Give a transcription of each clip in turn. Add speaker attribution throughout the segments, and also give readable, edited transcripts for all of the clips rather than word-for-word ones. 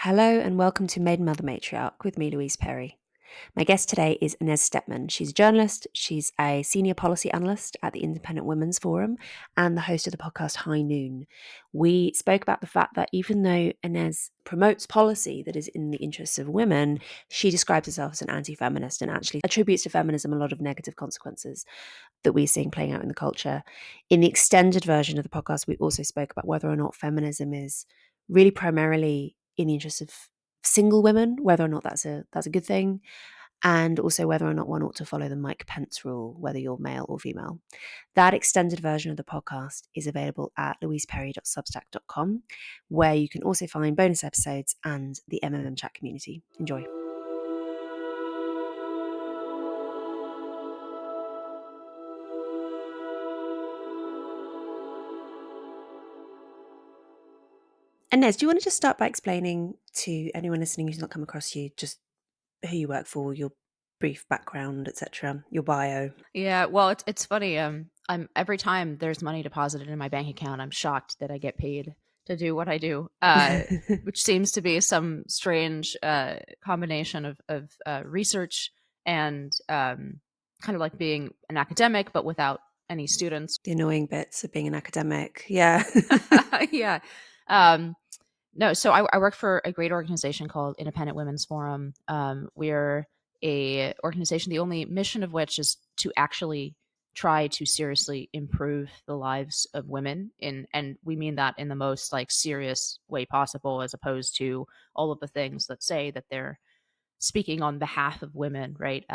Speaker 1: Hello and welcome to Maiden, Matriarch with me, Louise Perry. My guest today is Inez Stepman. She's a journalist, she's a senior policy analyst at the Independent Women's Forum and the host of the podcast High Noon. We spoke about the fact that even though Inez promotes policy that is in the interests of women, she describes herself as an anti-feminist and actually attributes to feminism a lot of negative consequences that we're seeing playing out in the culture. In the extended version of the podcast, we also spoke about whether or not feminism is really primarily in the interest of single women, whether or not that's a good thing, and also whether or not one ought to follow the Mike Pence rule, whether you're male or female. That extended version of the podcast is available at louiseperry.substack.com, where you can also find bonus episodes and the MMM chat community. Enjoy. Inez, do you want to just start by explaining to anyone listening who's not come across you just who you work for, your brief background, etc., your bio?
Speaker 2: Yeah, well, it's funny. I'm every time there's money deposited in my bank account, I'm shocked that I get paid to do what I do, which seems to be some strange combination of research and kind of like being an academic, but without any students.
Speaker 1: The annoying bits of being an academic. Yeah.
Speaker 2: Yeah. Um, no, so I work for a great organization called Independent Women's Forum. We're a organization, the only mission of which is to actually try to seriously improve the lives of women and we mean that in the most like serious way possible, as opposed to all of the things that say that they're speaking on behalf of women, right?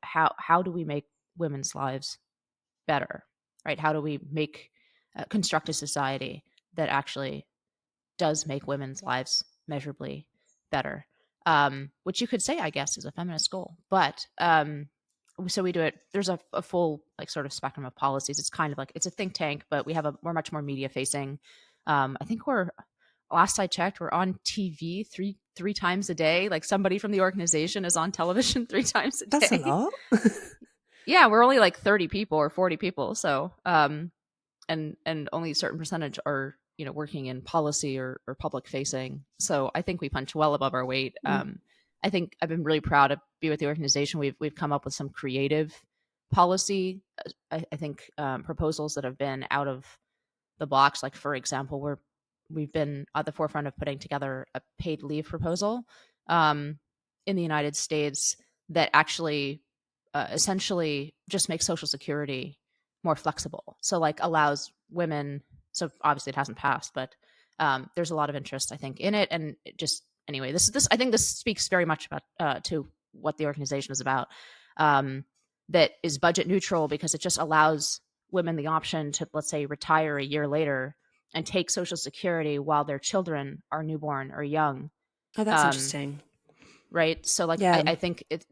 Speaker 2: How do we make women's lives better, right? How do we make construct a society that actually does make women's lives measurably better, which you could say, I guess, is a feminist goal. But so we do it. There's a full like sort of spectrum of policies. It's kind of like it's a think tank, but we're much more media facing. I think last I checked, we're on TV three times a day. Like somebody from the organization is on television 3 times a day.
Speaker 1: That's a lot.
Speaker 2: Yeah, we're only like 30 people or 40 people. So and only a certain percentage are working in policy or public facing. So I think we punch well above our weight. I think I've been really proud to be with the organization. We've come up with some creative policy. I think proposals that have been out of the box. Like for example, we've been at the forefront of putting together a paid leave proposal in the United States that actually essentially just makes Social Security more flexible. So like allows women. So obviously it hasn't passed, but there's a lot of interest, I think, in it. And it just anyway, this I think this speaks very much about to what the organization is about. That is budget neutral because it just allows women the option to, let's say, retire a year later and take Social Security while their children are newborn or young.
Speaker 1: Oh, that's
Speaker 2: Um,
Speaker 1: interesting.
Speaker 2: right. So like
Speaker 1: Yeah.
Speaker 2: I think it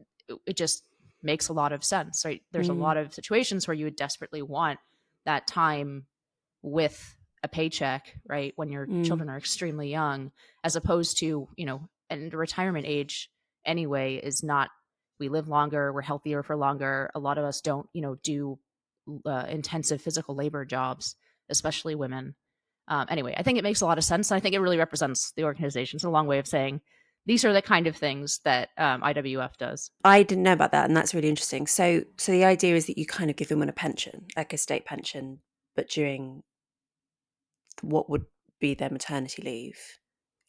Speaker 2: just makes a lot of sense, right? There's a lot of situations where you would desperately want that time with a paycheck, right, when your children are extremely young, as opposed to, and the retirement age anyway is not, we live longer, we're healthier for longer. A lot of us don't, do intensive physical labor jobs, especially women. Anyway, I think it makes a lot of sense. And I think it really represents the organization. It's a long way of saying these are the kind of things that IWF does.
Speaker 1: I didn't know about that, and that's really interesting. So the idea is that you kind of give women a pension, like a state pension, but during what would be their maternity leave.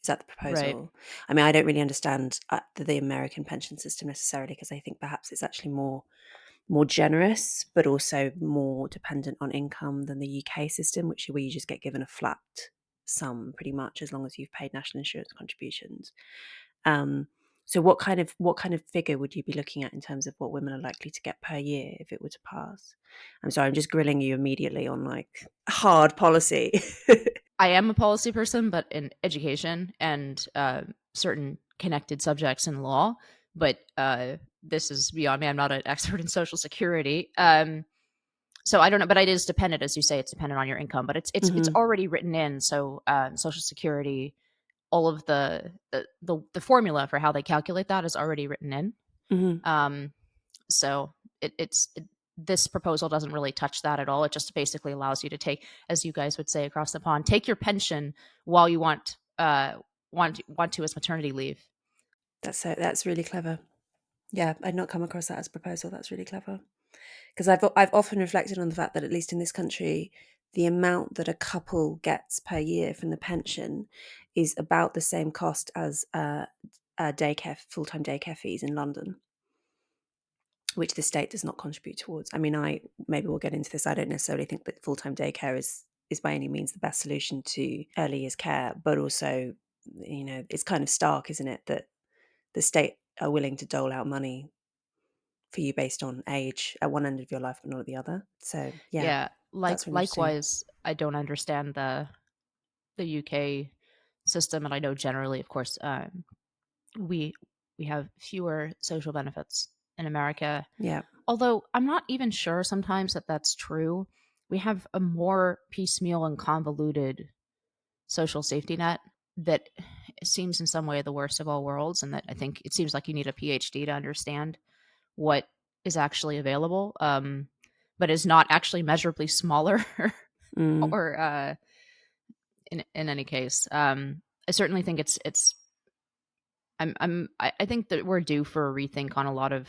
Speaker 1: Is that the
Speaker 2: Right.
Speaker 1: proposal? I mean, I don't really understand the American pension system necessarily, because I think perhaps it's actually more generous, but also more dependent on income than the UK system, where you just get given a flat sum pretty much as long as you've paid national insurance contributions. So what kind of figure would you be looking at in terms of what women are likely to get per year if it were to pass? I'm sorry, I'm just grilling you immediately on like hard policy.
Speaker 2: I am a policy person, but in education and certain connected subjects in law. But this is beyond me. I'm not an expert in Social Security. So I don't know, but it is dependent, as you say, it's dependent on your income. But it's already written in. So Social Security, all of the formula for how they calculate that is already written in. So this proposal doesn't really touch that at all. It just basically allows you to take, as you guys would say across the pond, take your pension while you want want to as maternity leave.
Speaker 1: That's really clever. Yeah, I'd not come across that as a proposal. That's really clever. Because I've often reflected on the fact that, at least in this country, the amount that a couple gets per year from the pension is about the same cost as full-time daycare fees in London, which the state does not contribute towards. I mean, maybe we'll get into this. I don't necessarily think that full-time daycare is by any means the best solution to early years care, but also, it's kind of stark, isn't it, that the state are willing to dole out money for you based on age at one end of your life but not at the other. So yeah,
Speaker 2: Yeah,
Speaker 1: that's really interesting.
Speaker 2: likewise, I don't understand the UK system, and I know generally, of course, we we have fewer social benefits in America.
Speaker 1: Yeah.
Speaker 2: Although I'm not even sure sometimes that that's true. We have a more piecemeal and convoluted social safety net that seems in some way the worst of all worlds, and that I think it seems like you need a PhD to understand what is actually available, but is not actually measurably smaller.
Speaker 1: Mm.
Speaker 2: Or in any case, I certainly think it's I think that we're due for a rethink on a lot of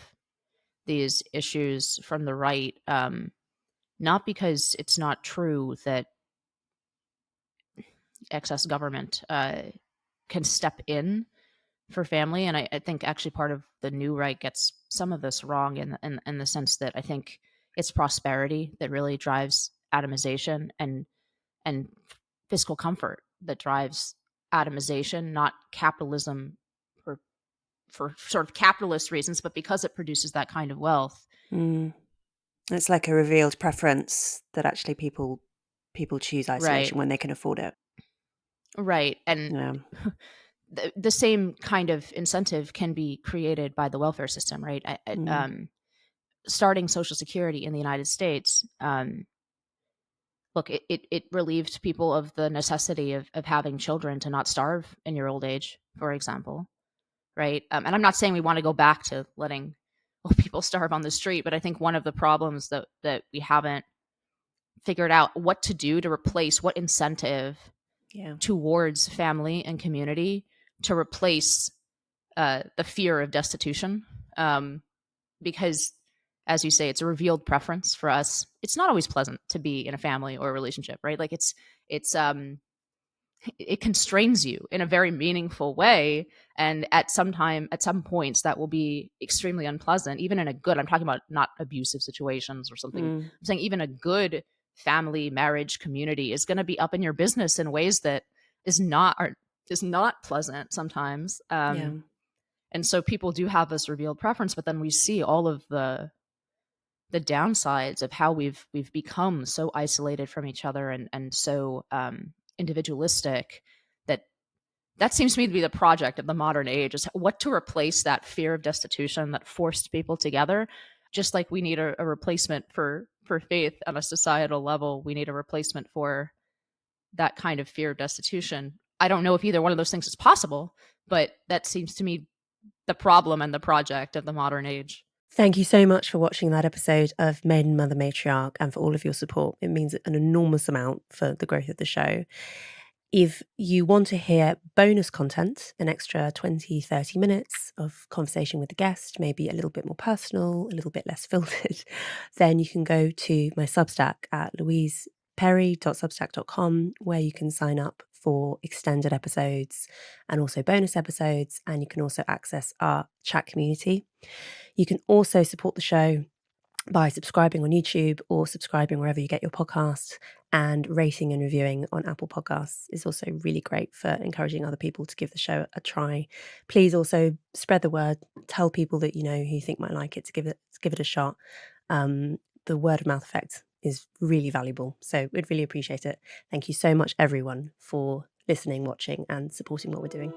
Speaker 2: these issues from the right. Not because it's not true that excess government can step in for family, and I think actually part of the new right gets some of this wrong in the sense that I think it's prosperity that really drives atomization, and fiscal comfort that drives atomization, not capitalism for sort of capitalist reasons, but because it produces that kind of wealth.
Speaker 1: Mm. It's like a revealed preference that actually people choose
Speaker 2: Right.
Speaker 1: isolation when they can afford it.
Speaker 2: Right. And
Speaker 1: Yeah.
Speaker 2: the same kind of incentive can be created by the welfare system, right?
Speaker 1: Mm.
Speaker 2: Starting Social Security in the United States, look, it relieved people of the necessity of having children to not starve in your old age, for example, right? And I'm not saying we want to go back to letting old people starve on the street, but I think one of the problems that we haven't figured out what to do to replace what incentive
Speaker 1: Yeah.
Speaker 2: towards family and community to replace the fear of destitution, because, as you say, it's a revealed preference for us. It's not always pleasant to be in a family or a relationship, right? Like it's it constrains you in a very meaningful way, and at some points that will be extremely unpleasant, even in a good, I'm talking about not abusive situations or something.
Speaker 1: Mm.
Speaker 2: I'm saying even a good family, marriage, community is going to be up in your business in ways that is not pleasant sometimes.
Speaker 1: Yeah.
Speaker 2: And so people do have this revealed preference, but then we see all of the downsides of how we've become so isolated from each other, and so individualistic, that seems to me to be the project of the modern age, is what to replace that fear of destitution that forced people together. Just like we need a replacement for faith on a societal level, we need a replacement for that kind of fear of destitution. I don't know if either one of those things is possible, but that seems to me the problem and the project of the modern age.
Speaker 1: Thank you so much for watching that episode of Maiden, Mother, Matriarch, and for all of your support. It means an enormous amount for the growth of the show. If you want to hear bonus content, an extra 20, 30 minutes of conversation with the guest, maybe a little bit more personal, a little bit less filtered, then you can go to my Substack at louiseperry.substack.com, where you can sign up for extended episodes and also bonus episodes. And you can also access our chat community. You can also support the show by subscribing on YouTube or subscribing wherever you get your podcasts, and rating and reviewing on Apple Podcasts is also really great for encouraging other people to give the show a try. Please also spread the word, tell people that you know who you think might like it to give it a shot. The word of mouth effect is really valuable, so we'd really appreciate it. Thank you so much, everyone, for listening, watching, and supporting what we're doing.